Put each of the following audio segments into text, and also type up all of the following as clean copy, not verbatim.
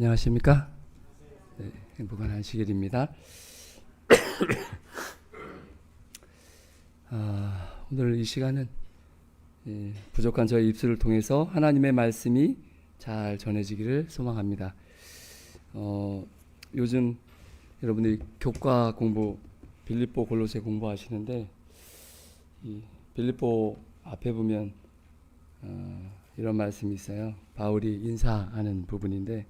안녕하십니까? 네, 행복한 안식일입니다. 오늘 이 시간은 부족한 저의 입술을 통해서 하나님의 말씀이 잘 전해지기를 소망합니다. 요즘 여러분들이 교과 공부, 빌립보, 골로새 공부하시는데 이 빌립보 앞에 보면 이런 말씀이 있어요. 바울이 인사하는 부분인데,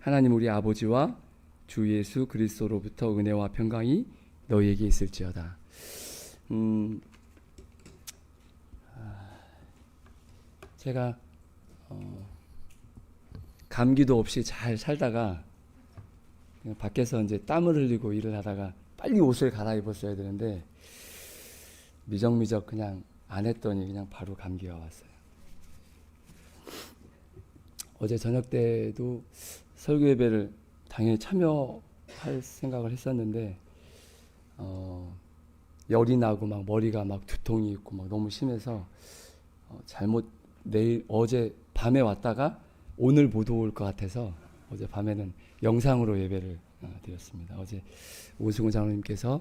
하나님 우리 아버지와 주 예수 그리스도로부터 은혜와 평강이 너희에게 있을지어다. 제가 감기도 없이 잘 살다가 밖에서 이제 땀을 흘리고 일을 하다가 빨리 옷을 갈아입었어야 되는데 미적미적 그냥 안 했더니 그냥 바로 감기가 왔어요. 어제 저녁 때도 설교 예배를 당연히 참여할 생각을 했었는데 열이 나고 막 머리가 막 두통이 있고 막 너무 심해서 어제 밤에 왔다가 오늘 못 올 것 같아서 어제 밤에는 영상으로 예배를 드렸습니다. 어제 오승훈 장로님께서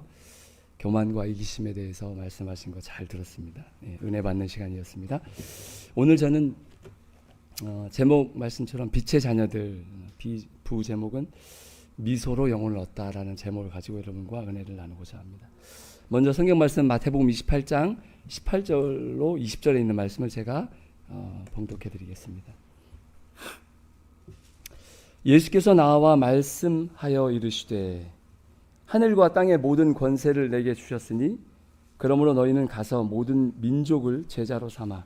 교만과 이기심에 대해서 말씀하신 거 잘 들었습니다. 은혜 받는 시간이었습니다. 오늘 저는 제목 말씀처럼 빛의 자녀들, 부 제목은 미소로 영혼을 얻다라는 제목을 가지고 여러분과 은혜를 나누고자 합니다. 먼저 성경 말씀 마태복음 28장 18절로 20절에 있는 말씀을 제가 봉독해 드리겠습니다. 예수께서 나와 말씀하여 이르시되 하늘과 땅의 모든 권세를 내게 주셨으니 그러므로 너희는 가서 모든 민족을 제자로 삼아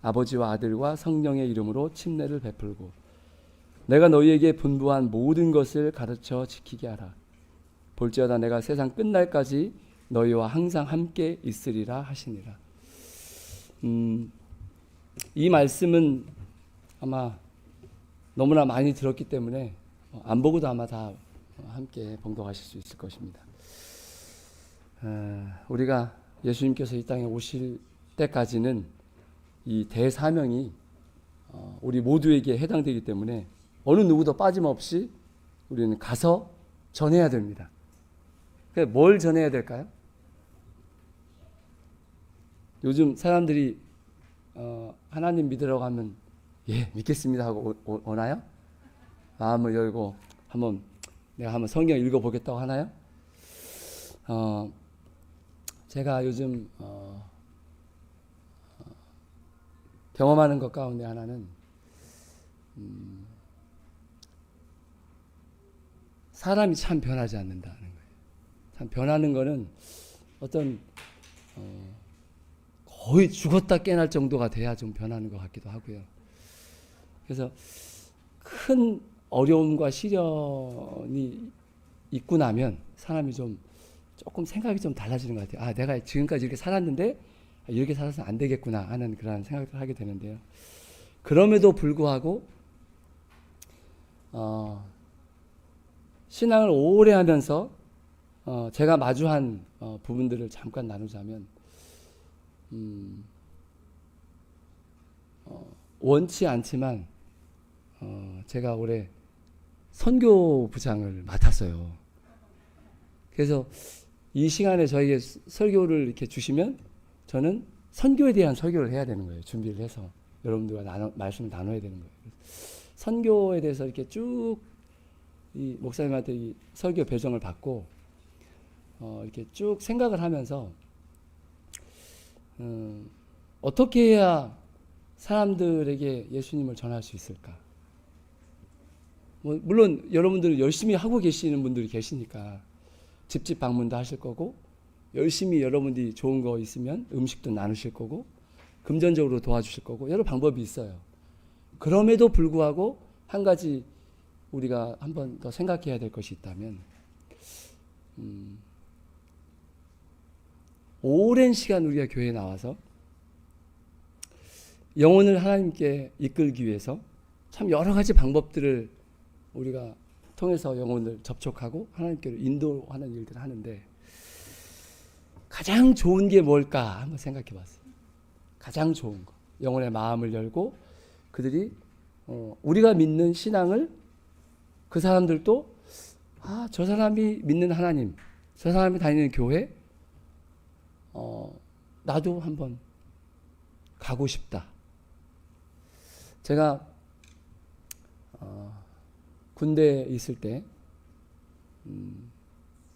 아버지와 아들과 성령의 이름으로 침례를 베풀고 내가 너희에게 분부한 모든 것을 가르쳐 지키게 하라. 볼지어다 내가 세상 끝날까지 너희와 항상 함께 있으리라 하시니라. 이 말씀은 아마 너무나 많이 들었기 때문에 안 보고도 아마 다 함께 봉독하실 수 있을 것입니다. 우리가 예수님께서 이 땅에 오실 때까지는 이 대사명이 우리 모두에게 해당되기 때문에 어느 누구도 빠짐없이 우리는 가서 전해야 됩니다. 뭘 전해야 될까요? 요즘 사람들이 하나님 믿으라고 하면 예 믿겠습니다 하고 오나요? 마음을 열고 내가 한번 성경 읽어보겠다고 하나요? 제가 요즘 경험하는 것 가운데 하나는 사람이 참 변하지 않는다는 거예요. 참 변하는 거는 어떤 거의 죽었다 깨어날 정도가 돼야 좀 변하는 것 같기도 하고요. 그래서 큰 어려움과 시련이 있고 나면 사람이 조금 생각이 좀 달라지는 것 같아요. 내가 지금까지 이렇게 살았는데 이렇게 살아서는 안 되겠구나 하는 그런 생각을 하게 되는데요. 그럼에도 불구하고 신앙을 오래 하면서 제가 마주한 부분들을 잠깐 나누자면 원치 않지만 제가 올해 선교부장을 맡았어요. 그래서 이 시간에 저에게 설교를 이렇게 주시면 저는 선교에 대한 설교를 해야 되는 거예요. 준비를 해서 여러분들과 말씀을 나눠야 되는 거예요. 선교에 대해서 이렇게 쭉 이 목사님한테 이 설교 배정을 받고 이렇게 쭉 생각을 하면서 어떻게 해야 사람들에게 예수님을 전할 수 있을까? 물론 여러분들 열심히 하고 계시는 분들이 계시니까 집집 방문도 하실 거고 열심히 여러분들이 좋은 거 있으면 음식도 나누실 거고 금전적으로 도와주실 거고 여러 방법이 있어요. 그럼에도 불구하고 한 가지 우리가 한 번 더 생각해야 될 것이 있다면 오랜 시간 우리가 교회에 나와서 영혼을 하나님께 이끌기 위해서 참 여러 가지 방법들을 우리가 통해서 영혼을 접촉하고 하나님께로 인도하는 일들을 하는데 가장 좋은 게 뭘까 한번 생각해 봤어요. 가장 좋은 거. 영혼의 마음을 열고 그들이 우리가 믿는 신앙을 그 사람들도 저 사람이 믿는 하나님, 저 사람이 다니는 교회, 나도 한번 가고 싶다. 제가 군대에 있을 때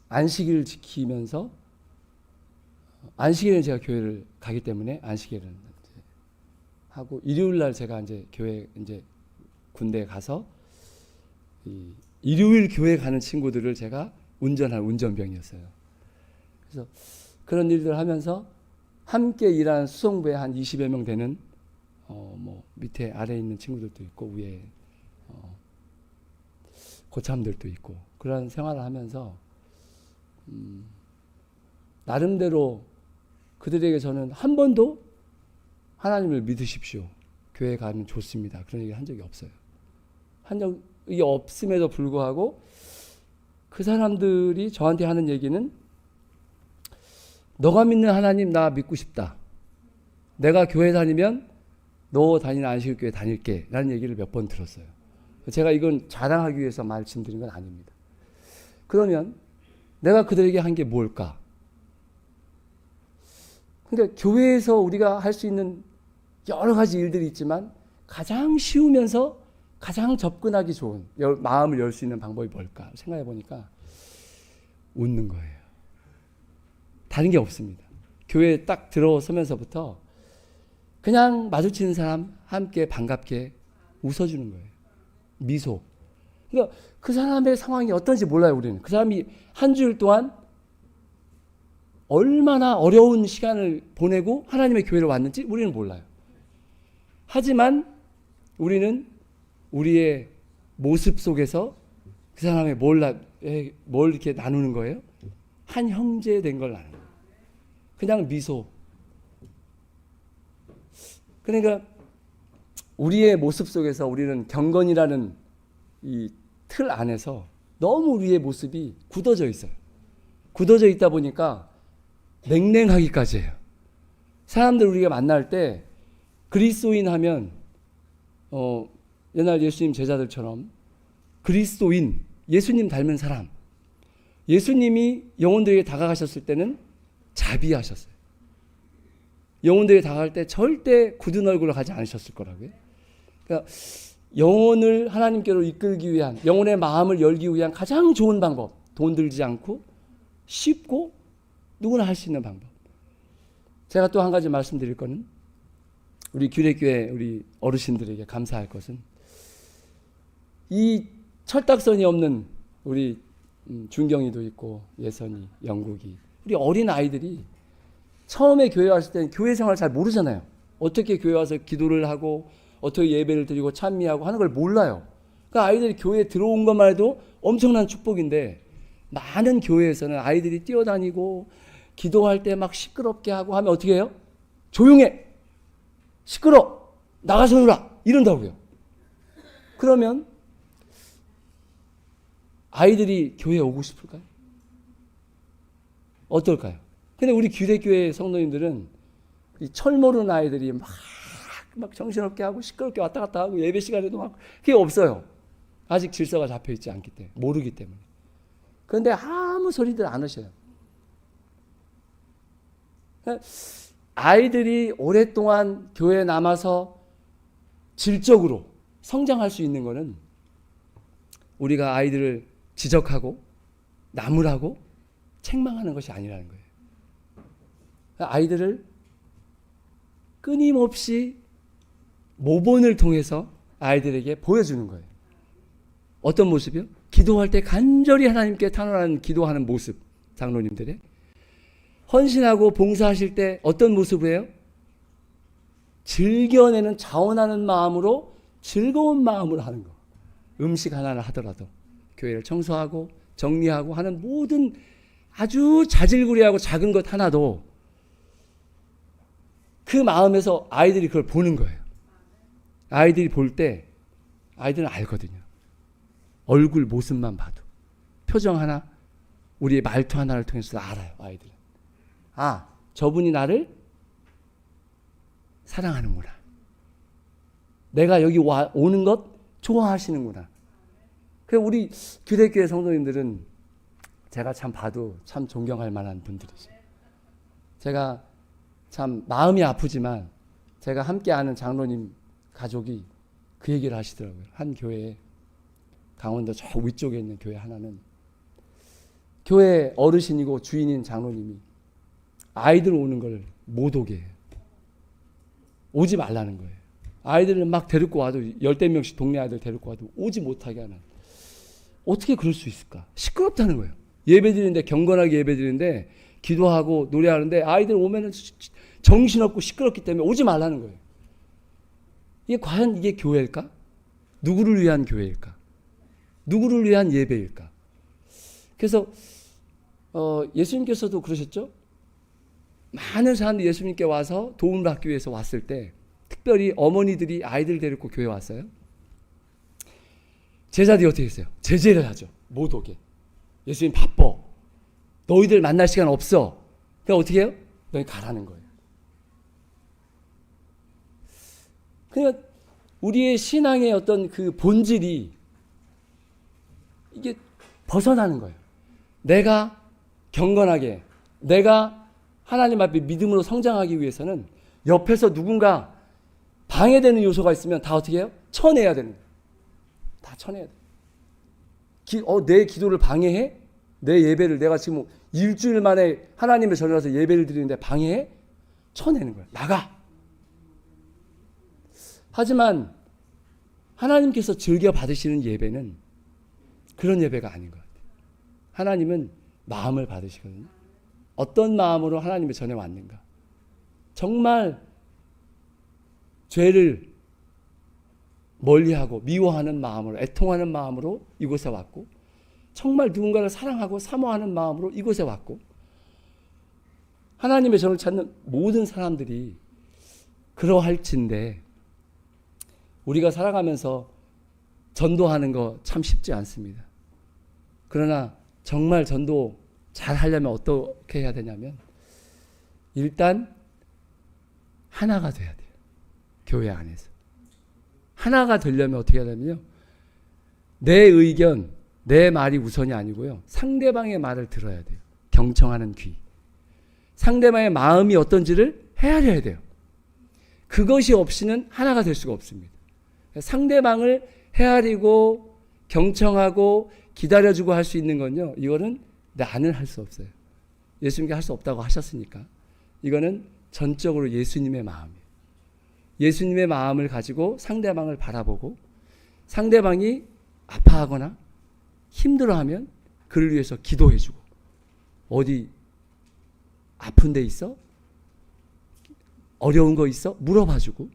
안식일을 지키면서, 안식일은 제가 교회를 가기 때문에 안식일은 하고, 일요일 날 제가 이제 교회, 이제 군대에 가서 일요일 교회 가는 친구들을 제가 운전할 운전병이었어요. 그래서 그런 일들을 하면서 함께 일하는 수송부에 한 20여 명 되는 뭐 밑에 아래에 있는 친구들도 있고 위에 고참들도 있고, 그런 생활을 하면서 나름대로 그들에게 저는 한 번도 하나님을 믿으십시오, 교회 가면 좋습니다, 그런 얘기 한 적이 없어요. 한 적이 없음에도 불구하고 그 사람들이 저한테 하는 얘기는, 너가 믿는 하나님 나 믿고 싶다, 내가 교회 다니면 너 다니는 안식일교회 다닐게 라는 얘기를 몇 번 들었어요. 제가 이건 자랑하기 위해서 말씀드린 건 아닙니다. 그러면 내가 그들에게 한 게 뭘까? 그러니까 교회에서 우리가 할 수 있는 여러 가지 일들이 있지만 가장 쉬우면서 가장 접근하기 좋은, 마음을 열 수 있는 방법이 뭘까 생각해 보니까 웃는 거예요. 다른 게 없습니다. 교회에 딱 들어서면서부터 그냥 마주치는 사람 함께 반갑게 웃어주는 거예요. 미소. 그러니까 그 사람의 상황이 어떤지 몰라요, 우리는. 그 사람이 한 주일 동안 얼마나 어려운 시간을 보내고 하나님의 교회를 왔는지 우리는 몰라요. 하지만 우리는 우리의 모습 속에서 그 사람의 뭘 이렇게 나누는 거예요? 한 형제 된 걸 나누는 거예요. 그냥 미소. 그러니까 우리의 모습 속에서 우리는 경건이라는 이 틀 안에서 너무 우리의 모습이 굳어져 있어요. 굳어져 있다 보니까 냉랭하기까지 해요. 사람들 우리가 만날 때 그리스도인 하면 옛날 예수님 제자들처럼 그리스도인, 예수님 닮은 사람, 예수님이 영혼들에게 다가가셨을 때는 자비하셨어요. 영혼들에게 다가갈 때 절대 굳은 얼굴로 가지 않으셨을 거라고요. 그러니까 영혼을 하나님께로 이끌기 위한, 영혼의 마음을 열기 위한 가장 좋은 방법, 돈 들지 않고 쉽고 누구나 할 수 있는 방법. 제가 또 한 가지 말씀드릴 거는, 우리 규례교회 우리 어르신들에게 감사할 것은, 이 철딱선이 없는 우리 준경이도 있고 예선이, 영국이, 우리 어린 아이들이 처음에 교회 왔을 때는 교회 생활을 잘 모르잖아요. 어떻게 교회 와서 기도를 하고 어떻게 예배를 드리고 찬미하고 하는 걸 몰라요. 그러니까 아이들이 교회에 들어온 것만 해도 엄청난 축복인데, 많은 교회에서는 아이들이 뛰어다니고 기도할 때 막 시끄럽게 하고 하면 어떻게 해요? 조용해, 시끄러, 나가서 놀아, 이런다고요. 그러면 아이들이 교회에 오고 싶을까요? 어떨까요? 근데 우리 규례교회 성도님들은 이 철 모르는 아이들이 막 정신없게 하고 시끄럽게 왔다 갔다 하고 예배 시간에도 막 그게 없어요. 아직 질서가 잡혀 있지 않기 때문에, 모르기 때문에. 그런데 아무 소리들 안 하셔요. 아이들이 오랫동안 교회에 남아서 질적으로 성장할 수 있는 거는 우리가 아이들을 지적하고 나무라고 책망하는 것이 아니라는 거예요. 아이들을 끊임없이 모본을 통해서 아이들에게 보여주는 거예요. 어떤 모습이요? 기도할 때 간절히 하나님께 탄원하는 기도하는 모습, 장로님들의. 헌신하고 봉사하실 때 어떤 모습이에요? 즐겨내는, 자원하는 마음으로, 즐거운 마음으로 하는 거. 음식 하나를 하더라도 교회를 청소하고 정리하고 하는 모든 아주 자질구레하고 작은 것 하나도 그 마음에서 아이들이 그걸 보는 거예요. 아이들이 볼 때 아이들은 알거든요. 얼굴 모습만 봐도, 표정 하나, 우리의 말투 하나를 통해서 알아요. 아이들은. 아, 저분이 나를 사랑하는구나. 내가 여기 오는 것 좋아하시는구나. 그 우리 규대교회 성도님들은 제가 참 봐도 참 존경할 만한 분들이죠. 제가 참 마음이 아프지만 제가 함께 아는 장로님 가족이 그 얘기를 하시더라고요. 한 교회에, 강원도 저 위쪽에 있는 교회 하나는 교회 어르신이고 주인인 장로님이 아이들 오는 걸 못 오게 해요. 오지 말라는 거예요. 아이들을 막 데리고 와도 10대 명씩 동네 아이들 데리고 와도 오지 못하게 하는. 어떻게 그럴 수 있을까? 시끄럽다는 거예요. 예배드리는데, 경건하게 예배드리는데 기도하고 노래하는데 아이들 오면은 정신없고 시끄럽기 때문에 오지 말라는 거예요. 이게 과연 이게 교회일까? 누구를 위한 교회일까? 누구를 위한 예배일까? 그래서 예수님께서도 그러셨죠? 많은 사람들이 예수님께 와서 도움을 받기 위해서 왔을 때 특별히 어머니들이 아이들 데리고 교회 왔어요. 제자들이 어떻게 했어요? 제재를 하죠. 못 오게. 예수님 바빠. 너희들 만날 시간 없어. 그러니까 어떻게 해요? 너희 가라는 거예요. 그러니까 우리의 신앙의 어떤 그 본질이 이게 벗어나는 거예요. 내가 경건하게, 내가 하나님 앞에 믿음으로 성장하기 위해서는 옆에서 누군가 방해되는 요소가 있으면 다 어떻게 해요? 쳐내야 되는 거예요. 다 쳐내야 돼. 내 기도를 방해해? 내 예배를 내가 지금 일주일 만에 하나님의 전에 와서 예배를 드리는데 방해해? 쳐내는 거예요. 나가. 하지만 하나님께서 즐겨 받으시는 예배는 그런 예배가 아닌 것 같아요. 하나님은 마음을 받으시거든요. 어떤 마음으로 하나님의 전에 왔는가? 정말 죄를 멀리하고 미워하는 마음으로, 애통하는 마음으로 이곳에 왔고, 정말 누군가를 사랑하고 사모하는 마음으로 이곳에 왔고, 하나님의 전을 찾는 모든 사람들이 그러할진데 우리가 살아가면서 전도하는 거 참 쉽지 않습니다. 그러나 정말 전도 잘 하려면 어떻게 해야 되냐면 일단 하나가 돼야 돼요. 교회 안에서. 하나가 되려면 어떻게 해야 되냐면요. 내 의견, 내 말이 우선이 아니고요. 상대방의 말을 들어야 돼요. 경청하는 귀. 상대방의 마음이 어떤지를 헤아려야 돼요. 그것이 없이는 하나가 될 수가 없습니다. 상대방을 헤아리고 경청하고 기다려주고 할 수 있는 건요. 이거는 나는 할 수 없어요. 예수님께 할 수 없다고 하셨으니까. 이거는 전적으로 예수님의 마음이에요. 예수님의 마음을 가지고 상대방을 바라보고 상대방이 아파하거나 힘들어하면 그를 위해서 기도해주고 어디 아픈 데 있어? 어려운 거 있어? 물어봐주고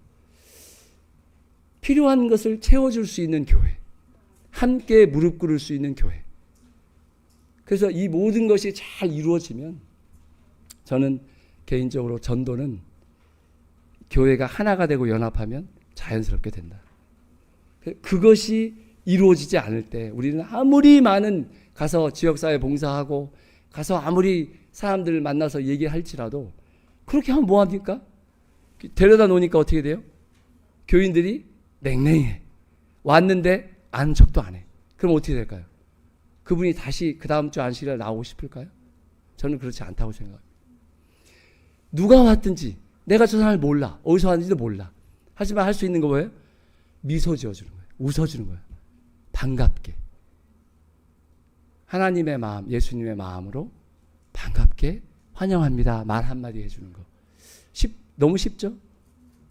필요한 것을 채워줄 수 있는 교회, 함께 무릎 꿇을 수 있는 교회. 그래서 이 모든 것이 잘 이루어지면 저는 개인적으로 전도는 교회가 하나가 되고 연합하면 자연스럽게 된다. 그것이 이루어지지 않을 때 우리는 아무리 많은 가서 지역사회 봉사하고 가서 아무리 사람들 만나서 얘기할지라도 그렇게 하면 뭐합니까? 데려다 놓으니까 어떻게 돼요? 교인들이 냉랭해. 왔는데 아는 척도 안 해. 그럼 어떻게 될까요? 그분이 다시 그 다음 주 안식일에 나오고 싶을까요? 저는 그렇지 않다고 생각합니다. 누가 왔든지 내가 저 사람을 몰라. 어디서 왔는지도 몰라. 하지만 할 수 있는 거 뭐예요? 미소 지어주는 거예요. 웃어주는 거예요. 반갑게. 하나님의 마음, 예수님의 마음으로 반갑게 환영합니다. 말 한마디 해주는 거. 너무 쉽죠?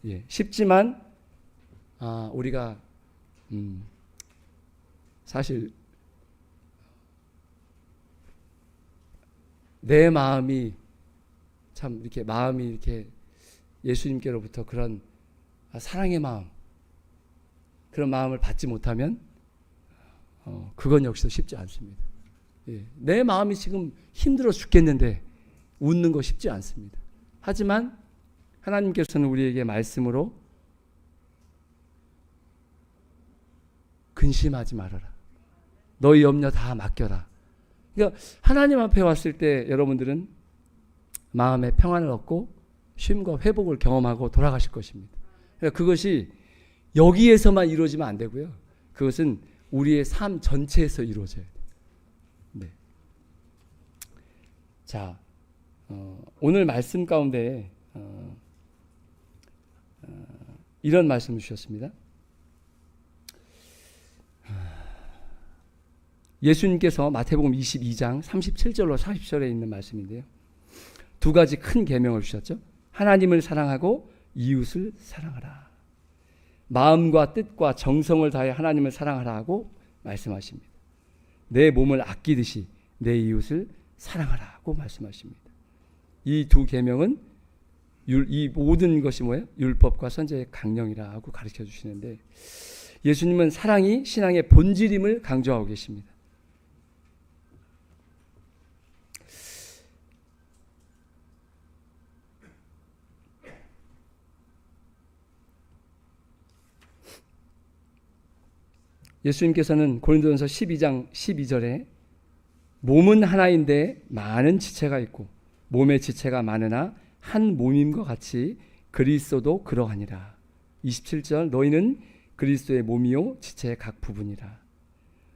예, 쉽지만 우리가 사실 내 마음이 참 이렇게 마음이 이렇게 예수님께로부터 그런 사랑의 마음, 그런 마음을 받지 못하면 그건 역시도 쉽지 않습니다. 예, 내 마음이 지금 힘들어 죽겠는데 웃는 거 쉽지 않습니다. 하지만 하나님께서는 우리에게 말씀으로 근심하지 말아라. 너희 염려 다 맡겨라. 그러니까 하나님 앞에 왔을 때 여러분들은 마음의 평안을 얻고 쉼과 회복을 경험하고 돌아가실 것입니다. 그러니까 그것이 여기에서만 이루어지면 안 되고요. 그것은 우리의 삶 전체에서 이루어져야 돼요. 네. 자, 오늘 말씀 가운데 이런 말씀을 주셨습니다. 예수님께서 마태복음 22장 37절로 40절에 있는 말씀인데요. 두 가지 큰 계명을 주셨죠. 하나님을 사랑하고 이웃을 사랑하라. 마음과 뜻과 정성을 다해 하나님을 사랑하라고 말씀하십니다. 내 몸을 아끼듯이 내 이웃을 사랑하라고 말씀하십니다. 이 두 계명은 이 모든 것이 뭐예요? 율법과 선지자의 강령이라고 가르쳐 주시는데, 예수님은 사랑이 신앙의 본질임을 강조하고 계십니다. 예수님께서는 고린도전서 12장 12절에 몸은 하나인데 많은 지체가 있고 몸의 지체가 많으나 한 몸임과 같이 그리스도도 그러하니라. 27절 너희는 그리스도의 몸이요 지체의 각 부분이라.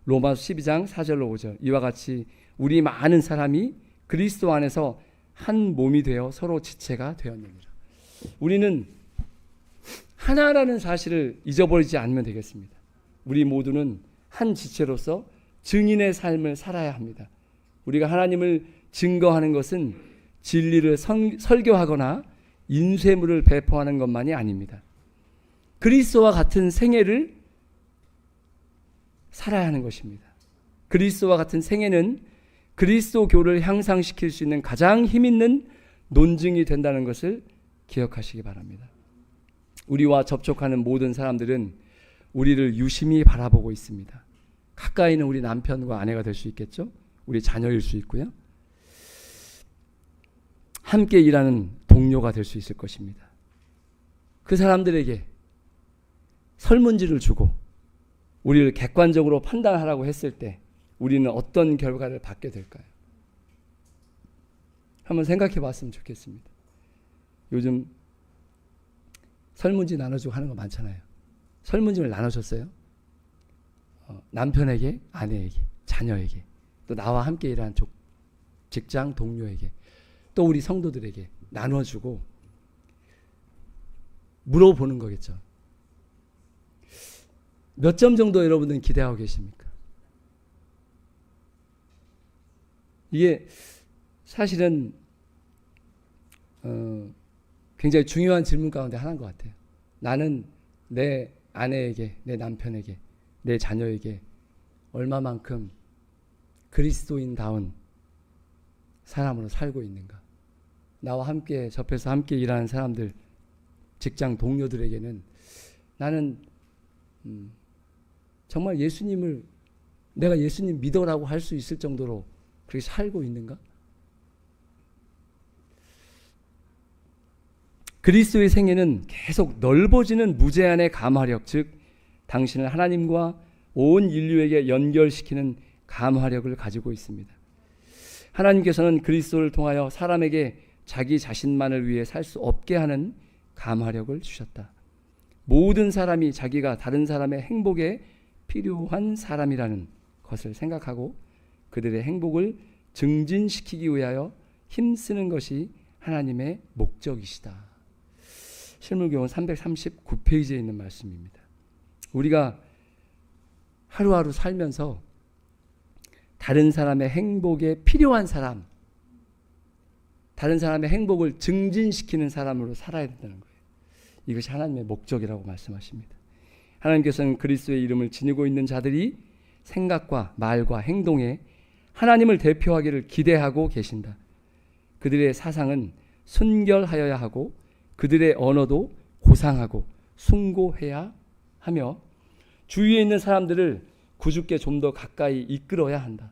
로마서 12장 4절로 5절 이와 같이 우리 많은 사람이 그리스도 안에서 한 몸이 되어 서로 지체가 되었느니라. 우리는 하나라는 사실을 잊어버리지 않으면 되겠습니다. 우리 모두는 한 지체로서 증인의 삶을 살아야 합니다. 우리가 하나님을 증거하는 것은 진리를 설교하거나 인쇄물을 배포하는 것만이 아닙니다. 그리스도와 같은 생애를 살아야 하는 것입니다. 그리스도와 같은 생애는 그리스도 교를 향상시킬 수 있는 가장 힘있는 논증이 된다는 것을 기억하시기 바랍니다. 우리와 접촉하는 모든 사람들은 우리를 유심히 바라보고 있습니다. 가까이는 우리 남편과 아내가 될 수 있겠죠. 우리 자녀일 수 있고요. 함께 일하는 동료가 될 수 있을 것입니다. 그 사람들에게 설문지를 주고 우리를 객관적으로 판단하라고 했을 때 우리는 어떤 결과를 받게 될까요? 한번 생각해 봤으면 좋겠습니다. 요즘 설문지 나눠주고 하는 거 많잖아요. 설문지를 나누셨어요? 남편에게, 아내에게, 자녀에게, 또 나와 함께 일하는 직장 동료에게, 또 우리 성도들에게 나눠주고 물어보는 거겠죠. 몇 점 정도 여러분들은 기대하고 계십니까? 이게 사실은 굉장히 중요한 질문 가운데 하나인 것 같아요. 나는 내 아내에게, 내 남편에게, 내 자녀에게 얼마만큼 그리스도인다운 사람으로 살고 있는가? 나와 함께 접해서 함께 일하는 사람들, 직장 동료들에게는 나는 정말 예수님을 내가 예수님 믿어라고 할 수 있을 정도로 그렇게 살고 있는가? 그리스도의 생애는 계속 넓어지는 무제한의 감화력, 즉 당신을 하나님과 온 인류에게 연결시키는 감화력을 가지고 있습니다. 하나님께서는 그리스도를 통하여 사람에게 자기 자신만을 위해 살 수 없게 하는 감화력을 주셨다. 모든 사람이 자기가 다른 사람의 행복에 필요한 사람이라는 것을 생각하고 그들의 행복을 증진시키기 위하여 힘쓰는 것이 하나님의 목적이시다. 실물교훈 339페이지에 있는 말씀입니다. 우리가 하루하루 살면서 다른 사람의 행복에 필요한 사람, 다른 사람의 행복을 증진시키는 사람으로 살아야 된다는 거예요. 이것이 하나님의 목적이라고 말씀하십니다. 하나님께서는 그리스도의 이름을 지니고 있는 자들이 생각과 말과 행동에 하나님을 대표하기를 기대하고 계신다. 그들의 사상은 순결하여야 하고 그들의 언어도 고상하고 숭고해야 하며 주위에 있는 사람들을 구주께 좀 더 가까이 이끌어야 한다.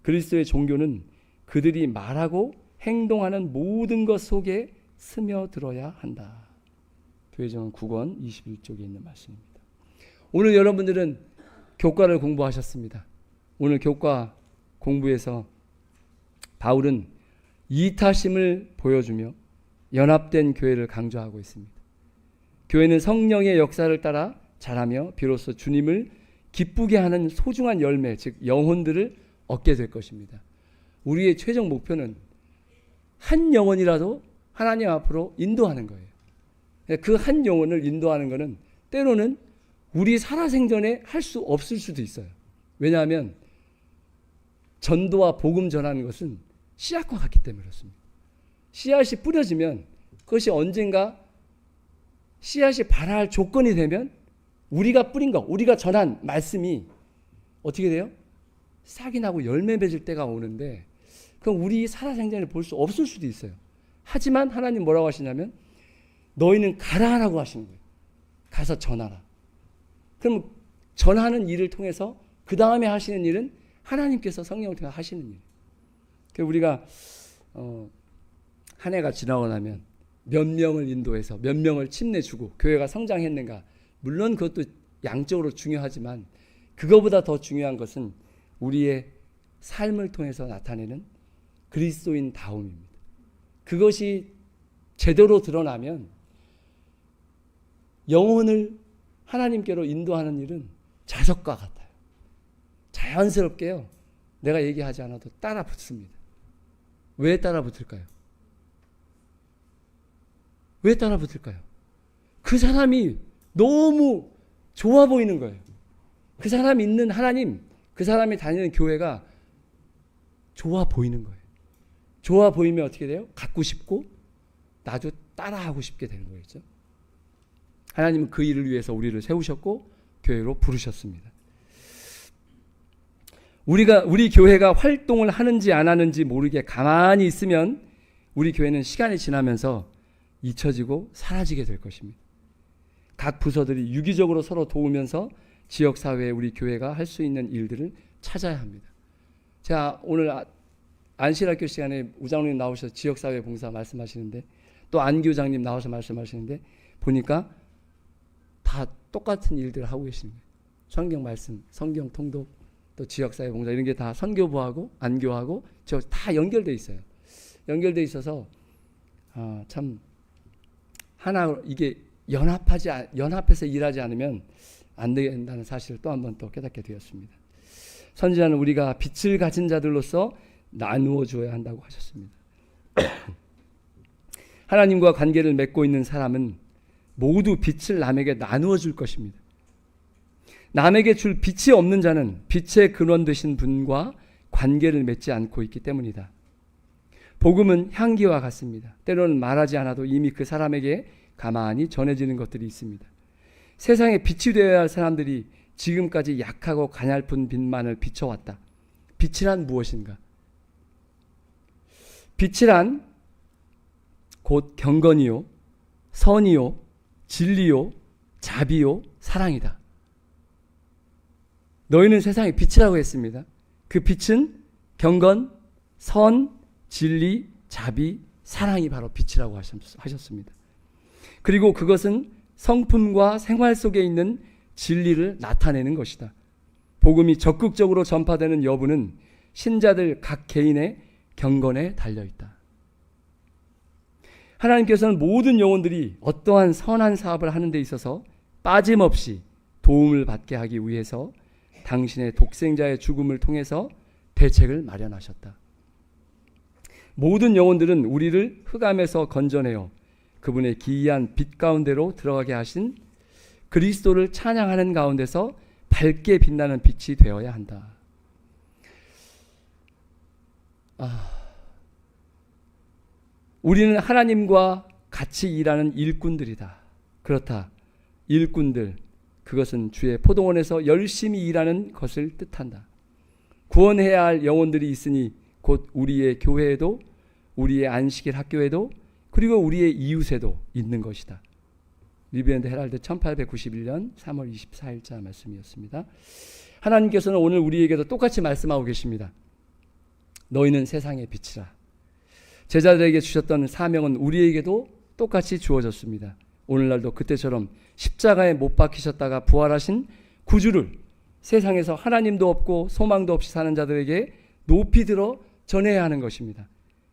그리스도의 종교는 그들이 말하고 행동하는 모든 것 속에 스며들어야 한다. 교회정원 9권 21쪽에 있는 말씀입니다. 오늘 여러분들은 교과를 공부하셨습니다. 오늘 교과 공부에서 바울은 이타심을 보여주며 연합된 교회를 강조하고 있습니다. 교회는 성령의 역사를 따라 자라며 비로소 주님을 기쁘게 하는 소중한 열매, 즉 영혼들을 얻게 될 것입니다. 우리의 최종 목표는 한 영혼이라도 하나님 앞으로 인도하는 거예요. 그 한 영혼을 인도하는 것은 때로는 우리 살아생전에 할 수 없을 수도 있어요. 왜냐하면 전도와 복음 전하는 것은 씨앗과 같기 때문에 그렇습니다. 씨앗이 뿌려지면 그것이 언젠가 씨앗이 발할 조건이 되면 우리가 뿌린 것, 우리가 전한 말씀이 어떻게 돼요? 싹이 나고 열매 맺을 때가 오는데 그럼 우리 살아생전에 볼 수 없을 수도 있어요. 하지만 하나님 뭐라고 하시냐면 너희는 가라라고 하시는 거예요. 가서 전하라. 그럼 전하는 일을 통해서 그 다음에 하시는 일은 하나님께서 성령을 통해 하시는 일. 그래서 우리가 한 해가 지나고 나면 몇 명을 인도해서 몇 명을 침내주고 교회가 성장했는가. 물론 그것도 양적으로 중요하지만 그거보다 더 중요한 것은 우리의 삶을 통해서 나타내는 그리스도인 다움입니다. 그것이 제대로 드러나면 영혼을 하나님께로 인도하는 일은 자석과 같아요. 자연스럽게요. 내가 얘기하지 않아도 따라 붙습니다. 왜 따라 붙을까요? 왜 따라 붙을까요? 그 사람이 너무 좋아 보이는 거예요. 그 사람이 있는 하나님, 그 사람이 다니는 교회가 좋아 보이는 거예요. 좋아 보이면 어떻게 돼요? 갖고 싶고 나도 따라하고 싶게 되는 거겠죠. 하나님은 그 일을 위해서 우리를 세우셨고 교회로 부르셨습니다. 우리 교회가 활동을 하는지 안 하는지 모르게 가만히 있으면 우리 교회는 시간이 지나면서 잊혀지고 사라지게 될 것입니다. 각 부서들이 유기적으로 서로 도우면서 지역사회에 우리 교회가 할 수 있는 일들을 찾아야 합니다. 제가 오늘 안실학교 시간에 우장로님 나오셔서 지역사회 봉사 말씀하시는데 또 안교장님 나와서 말씀하시는데 보니까 다 똑같은 일들을 하고 계시는 거예요. 성경 말씀, 성경 통독, 또 지역사회 봉사 이런 게 다 선교부하고 안교하고 다 연결돼 있어요. 연결돼 있어서 참 하나 이게 연합해서 일하지 않으면 안 된다는 사실을 또 한 번 또 깨닫게 되었습니다. 선지자는 우리가 빛을 가진 자들로서 나누어 줘야 한다고 하셨습니다. 하나님과 관계를 맺고 있는 사람은 모두 빛을 남에게 나누어 줄 것입니다. 남에게 줄 빛이 없는 자는 빛의 근원 되신 분과 관계를 맺지 않고 있기 때문이다. 복음은 향기와 같습니다. 때로는 말하지 않아도 이미 그 사람에게 가만히 전해지는 것들이 있습니다. 세상에 빛이 되어야 할 사람들이 지금까지 약하고 가냘픈 빛만을 비춰왔다. 빛이란 무엇인가? 빛이란 곧 경건이요, 선이요, 진리요, 자비요, 사랑이다. 너희는 세상의 빛이라고 했습니다. 그 빛은 경건, 선, 진리, 자비, 사랑이 바로 빛이라고 하셨습니다. 그리고 그것은 성품과 생활 속에 있는 진리를 나타내는 것이다. 복음이 적극적으로 전파되는 여부는 신자들 각 개인의 경건에 달려있다. 하나님께서는 모든 영혼들이 어떠한 선한 사업을 하는 데 있어서 빠짐없이 도움을 받게 하기 위해서 당신의 독생자의 죽음을 통해서 대책을 마련하셨다. 모든 영혼들은 우리를 흑암에서 건져내어 그분의 기이한 빛 가운데로 들어가게 하신 그리스도를 찬양하는 가운데서 밝게 빛나는 빛이 되어야 한다. 우리는 하나님과 같이 일하는 일꾼들이다. 그렇다. 일꾼들, 그것은 주의 포도원에서 열심히 일하는 것을 뜻한다. 구원해야 할 영혼들이 있으니 곧 우리의 교회에도 우리의 안식일 학교에도 그리고 우리의 이웃에도 있는 것이다. 리브앤드 헤랄드 1891년 3월 24일자 말씀이었습니다. 하나님께서는 오늘 우리에게도 똑같이 말씀하고 계십니다. 너희는 세상의 빛이라. 제자들에게 주셨던 사명은 우리에게도 똑같이 주어졌습니다. 오늘날도 그때처럼 십자가에 못 박히셨다가 부활하신 구주를 세상에서 하나님도 없고 소망도 없이 사는 자들에게 높이 들어 전해야 하는 것입니다.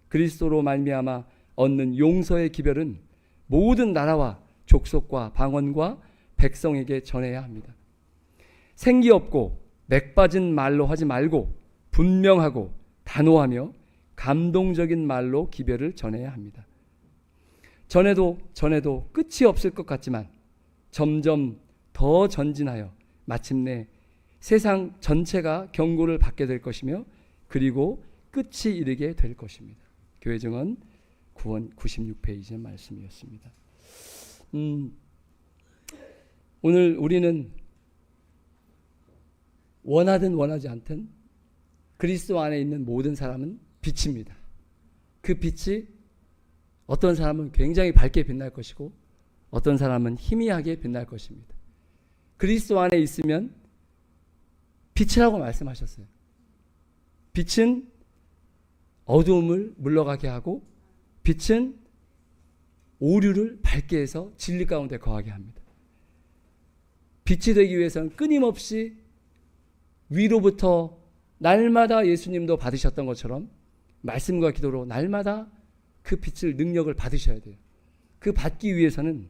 그리스도로 말미암아 얻는 용서의 기별은 모든 나라와 족속과 방언과 백성에게 전해야 합니다. 생기 없고 맥 빠진 말로 하지 말고 분명하고 단호하며 감동적인 말로 기별을 전해야 합니다. 전해도 끝이 없을 것 같지만 점점 더 전진하여 마침내 세상 전체가 경고를 받게 될 것이며 그리고 끝이 이르게 될 것입니다. 교회 증언 9원 96페이지의 말씀이었습니다. 오늘 우리는 원하든 원하지 않든 그리스도 안에 있는 모든 사람은 빛입니다. 그 빛이 어떤 사람은 굉장히 밝게 빛날 것이고 어떤 사람은 희미하게 빛날 것입니다. 그리스도 안에 있으면 빛이라고 말씀하셨어요. 빛은 어두움을 물러가게 하고 빛은 오류를 밝게 해서 진리 가운데 거하게 합니다. 빛이 되기 위해서는 끊임없이 위로부터 날마다 예수님도 받으셨던 것처럼 말씀과 기도로 날마다 그 빛을 능력을 받으셔야 돼요. 그 받기 위해서는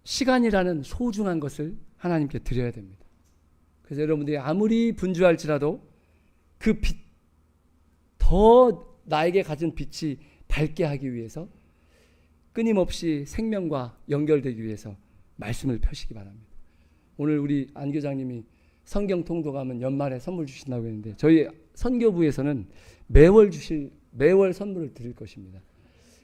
시간이라는 소중한 것을 하나님께 드려야 됩니다. 그래서 여러분들이 아무리 분주할지라도 그 빛, 더 나에게 가진 빛이 밝게 하기 위해서 끊임없이 생명과 연결되기 위해서 말씀을 펴시기 바랍니다. 오늘 우리 안 교장님이 성경 통독하면 연말에 선물 주신다고 했는데 저희 선교부에서는 매월 선물을 드릴 것입니다.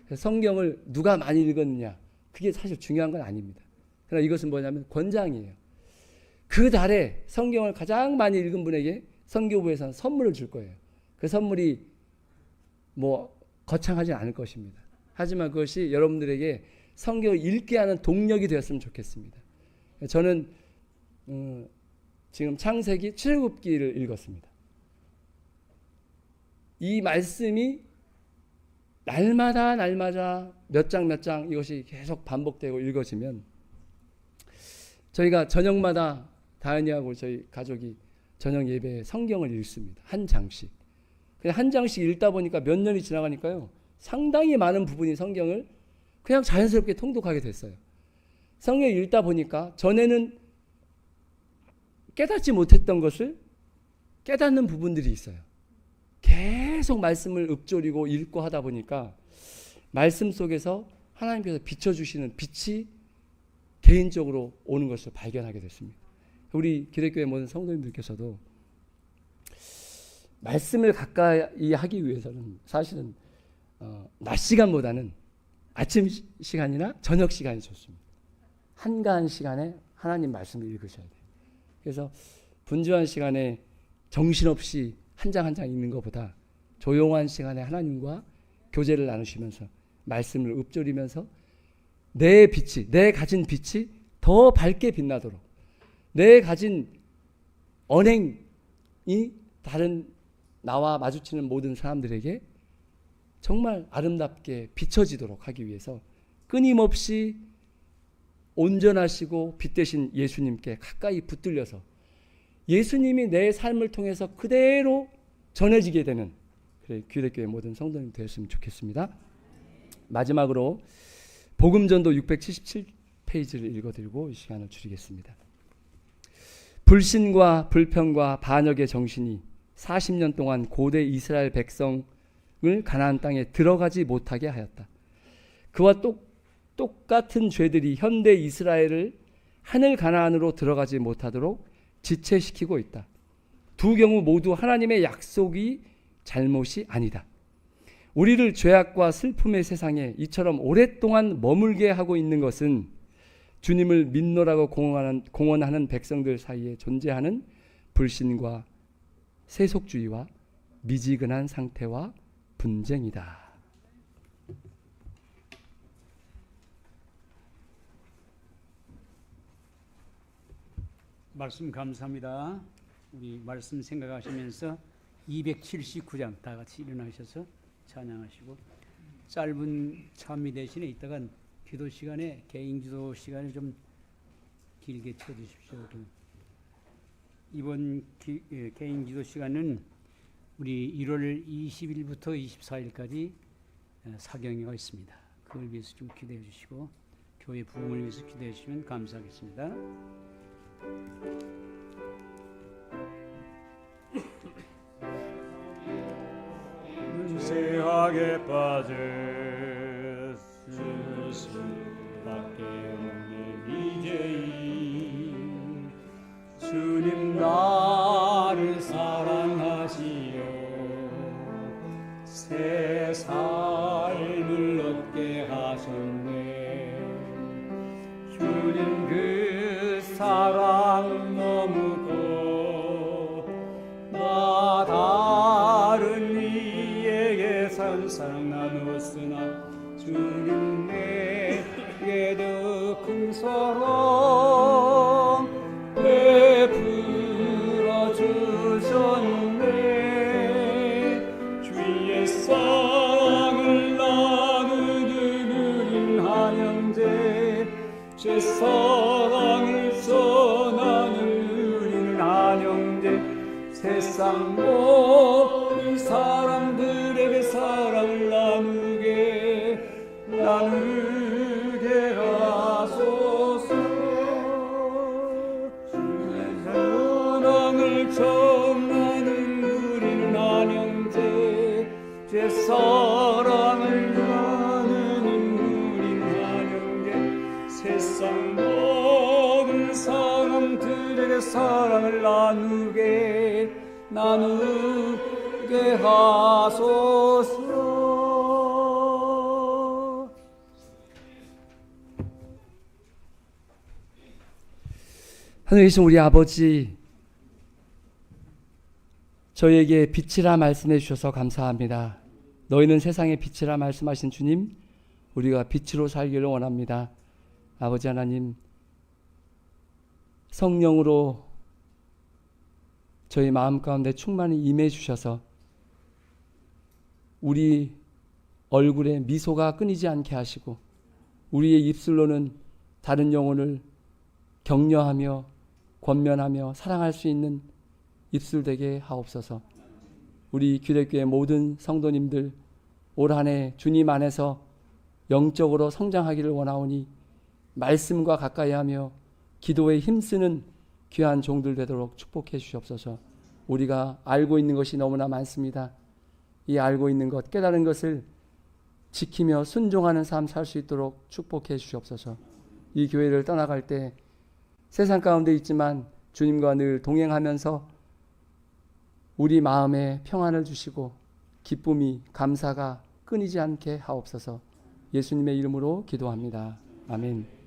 그래서 성경을 누가 많이 읽었느냐 그게 사실 중요한 건 아닙니다. 그러나 이것은 뭐냐면 권장이에요. 그 달에 성경을 가장 많이 읽은 분에게 선교부에서는 선물을 줄 거예요. 그 선물이 뭐 거창하지 않을 것입니다. 하지만 그것이 여러분들에게 성경을 읽게 하는 동력이 되었으면 좋겠습니다. 저는 지금 창세기 7기를 읽었습니다. 이 말씀이 날마다 몇 장 이것이 계속 반복되고 읽어지면 저희가 저녁마다 다은이하고 저희 가족이 저녁 예배에 성경을 읽습니다. 한 장씩. 그냥 한 장씩 읽다 보니까 몇 년이 지나가니까요. 상당히 많은 부분이 성경을 그냥 자연스럽게 통독하게 됐어요. 성경을 읽다 보니까 전에는 깨닫지 못했던 것을 깨닫는 부분들이 있어요. 계속 말씀을 읊조리고 읽고 하다 보니까 말씀 속에서 하나님께서 비춰주시는 빛이 개인적으로 오는 것을 발견하게 됐습니다. 우리 기독교의 모든 성도님들께서도 말씀을 가까이 하기 위해서는 사실은 낮 시간보다는 아침 시간이나 저녁 시간이 좋습니다. 한가한 시간에 하나님 말씀을 읽으셔야 돼요. 그래서 분주한 시간에 정신없이 한 장 한 장 읽는 것보다 조용한 시간에 하나님과 교제를 나누시면서 말씀을 읊조리면서 내 빛이, 내 가진 빛이 더 밝게 빛나도록 내 가진 언행이 다른 나와 마주치는 모든 사람들에게 정말 아름답게 비춰지도록 하기 위해서 끊임없이 온전하시고 빛 되신 예수님께 가까이 붙들려서 예수님이 내 삶을 통해서 그대로 전해지게 되는 기독교의 모든 성도님 되었으면 좋겠습니다. 마지막으로 복음전도 677페이지를 읽어드리고 이 시간을 줄이겠습니다. 불신과 불평과 반역의 정신이 40년 동안 고대 이스라엘 백성을 가나안 땅에 들어가지 못하게 하였다. 그와 똑같은 죄들이 현대 이스라엘을 하늘 가나안으로 들어가지 못하도록 지체시키고 있다. 두 경우 모두 하나님의 약속이 잘못이 아니다. 우리를 죄악과 슬픔의 세상에 이처럼 오랫동안 머물게 하고 있는 것은 주님을 믿노라고 공언하는 백성들 사이에 존재하는 불신과 세속주의와 미지근한 상태와 분쟁이다. 말씀 감사합니다. 우리 말씀 생각하시면서 279장 다 같이 일어나셔서 찬양하시고 짧은 찬미 대신에 이따간 기도 시간에 개인 기도 시간에 좀 길게 쳐주십시오. 이번 개인 기도 시간은 우리 1월 20일부터 24일까지 사경회가 있습니다. 그걸 위해서 좀 기도해 주시고 교회 부흥을 위해서 기도해 주시면 감사하겠습니다. 세하게 빠질 수밖에 없는 이제이 주님 나를 사랑하시어 새 삶을 얻게 하셨네. 주님 그 사랑 너무 커 나 다른 이에게 산 사랑 나누었으나 주님 내게 더 큰 사랑 베풀어 주셨네. 주의 사랑을 나누는 우린 한 형제 제 사랑을 전하는 우리는 한 형제 세상 모든 사람들에게 사랑을 나누게 하소서. 주의 사랑을 전하는 우리는 한 형제 제 사랑을 나누는 우리는 한 형제 세상 모든 사람들에게 사랑을 나누게 하소서. 하늘에 계신 우리 아버지, 저희에게 빛이라 말씀해 주셔서 감사합니다. 너희는 세상의 빛이라 말씀하신 주님, 우리가 빛으로 살기를 원합니다. 아버지 하나님, 성령으로 저희 마음 가운데 충만히 임해 주셔서 우리 얼굴에 미소가 끊이지 않게 하시고 우리의 입술로는 다른 영혼을 격려하며 권면하며 사랑할 수 있는 입술 되게 하옵소서. 우리 규례교회 모든 성도님들 올 한 해 주님 안에서 영적으로 성장하기를 원하오니 말씀과 가까이하며 기도에 힘쓰는 귀한 종들 되도록 축복해 주시옵소서. 우리가 알고 있는 것이 너무나 많습니다. 이 알고 있는 것, 깨달은 것을 지키며 순종하는 삶 살 수 있도록 축복해 주시옵소서. 이 교회를 떠나갈 때 세상 가운데 있지만 주님과 늘 동행하면서 우리 마음에 평안을 주시고 기쁨이, 감사가 끊이지 않게 하옵소서. 예수님의 이름으로 기도합니다. 아멘.